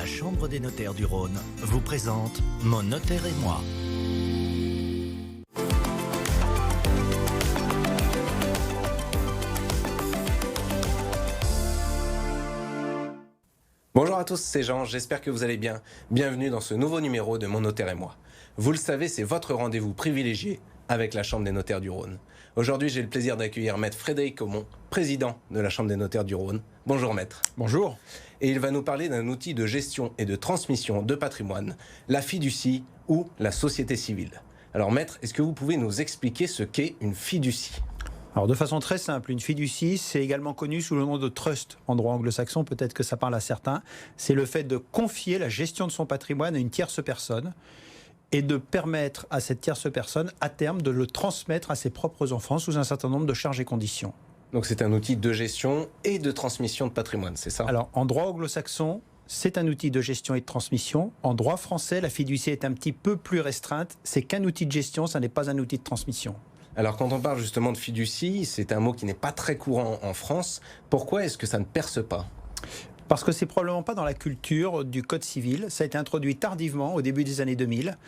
La Chambre des notaires du Rhône vous présente Mon notaire et moi. Bonjour à tous, c'est Jean, j'espère que vous allez bien. Bienvenue dans ce nouveau numéro de Mon notaire et moi. Vous le savez, c'est votre rendez-vous privilégié avec la Chambre des notaires du Rhône. Aujourd'hui, j'ai le plaisir d'accueillir Maître Frédéric Aumont, président de la Chambre des notaires du Rhône. Bonjour Maître. Bonjour. Et il va nous parler d'un outil de gestion et de transmission de patrimoine, la fiducie ou la société civile. Alors Maître, est-ce que vous pouvez nous expliquer ce qu'est une fiducie ? Alors de façon très simple, une fiducie, c'est également connu sous le nom de trust en droit anglo-saxon, peut-être que ça parle à certains. C'est le fait de confier la gestion de son patrimoine à une tierce personne et de permettre à cette tierce personne, à terme, de le transmettre à ses propres enfants sous un certain nombre de charges et conditions. Donc c'est un outil de gestion et de transmission de patrimoine, c'est ça ? Alors en droit anglo-saxon, c'est un outil de gestion et de transmission. En droit français, la fiducie est un petit peu plus restreinte. C'est qu'un outil de gestion, ça n'est pas un outil de transmission. Alors quand on parle justement de fiducie, c'est un mot qui n'est pas très courant en France. Pourquoi est-ce que ça ne perce pas ? Parce que c'est probablement pas dans la culture du Code civil. Ça a été introduit tardivement, au début des années 2000.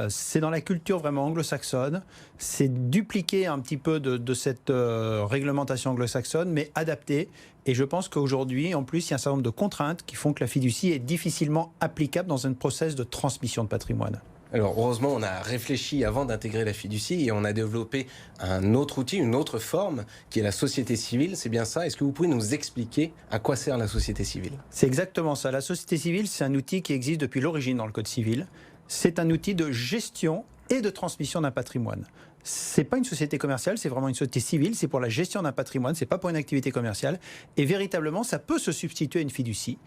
C'est dans la culture vraiment anglo-saxonne. C'est dupliqué un petit peu de cette réglementation anglo-saxonne, mais adapté. Et je pense qu'aujourd'hui, en plus, il y a un certain nombre de contraintes qui font que la fiducie est difficilement applicable dans un process de transmission de patrimoine. Alors heureusement, on a réfléchi avant d'intégrer la fiducie et on a développé un autre outil, une autre forme, qui est la société civile. C'est bien ça ? Est-ce que vous pouvez nous expliquer à quoi sert la société civile ? C'est exactement ça. La société civile, c'est un outil qui existe depuis l'origine dans le Code civil. C'est un outil de gestion et de transmission d'un patrimoine. C'est pas une société commerciale, c'est vraiment une société civile. C'est pour la gestion d'un patrimoine, c'est pas pour une activité commerciale. Et véritablement, ça peut se substituer à une fiducie.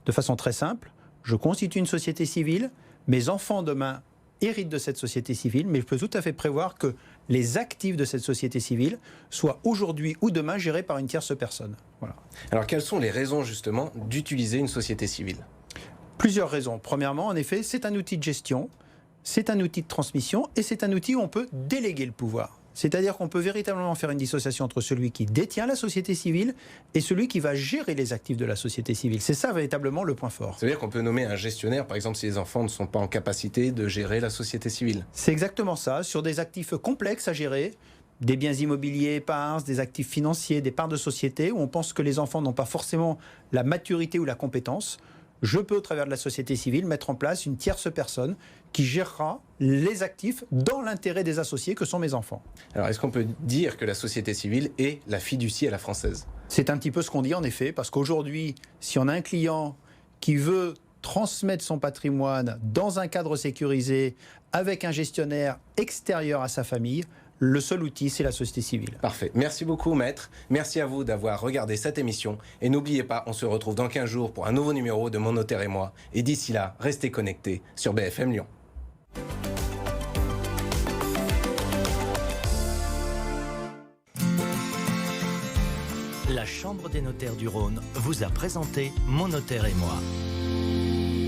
De façon très simple, je constitue une société civile, mes enfants demain hérite de cette société civile, mais je peux tout à fait prévoir que les actifs de cette société civile soient aujourd'hui ou demain gérés par une tierce personne. Voilà. Alors quelles sont les raisons justement d'utiliser une société civile ? Plusieurs raisons. Premièrement, en effet, c'est un outil de gestion, c'est un outil de transmission et c'est un outil où on peut déléguer le pouvoir. C'est-à-dire qu'on peut véritablement faire une dissociation entre celui qui détient la société civile et celui qui va gérer les actifs de la société civile. C'est ça véritablement le point fort. Ça veut dire qu'on peut nommer un gestionnaire, par exemple, si les enfants ne sont pas en capacité de gérer la société civile. C'est exactement ça, sur des actifs complexes à gérer, des biens immobiliers épars, des actifs financiers, des parts de société, où on pense que les enfants n'ont pas forcément la maturité ou la compétence. Je peux, au travers de la société civile, mettre en place une tierce personne qui gérera les actifs dans l'intérêt des associés que sont mes enfants. Alors, est-ce qu'on peut dire que la société civile est la fiducie à la française ? C'est un petit peu ce qu'on dit en effet, parce qu'aujourd'hui, si on a un client qui veut transmettre son patrimoine dans un cadre sécurisé avec un gestionnaire extérieur à sa famille, le seul outil, c'est la société civile. Parfait. Merci beaucoup, Maître. Merci à vous d'avoir regardé cette émission. Et n'oubliez pas, on se retrouve dans 15 jours pour un nouveau numéro de Mon notaire et moi. Et d'ici là, restez connectés sur BFM Lyon. La Chambre des notaires du Rhône vous a présenté Mon notaire et moi.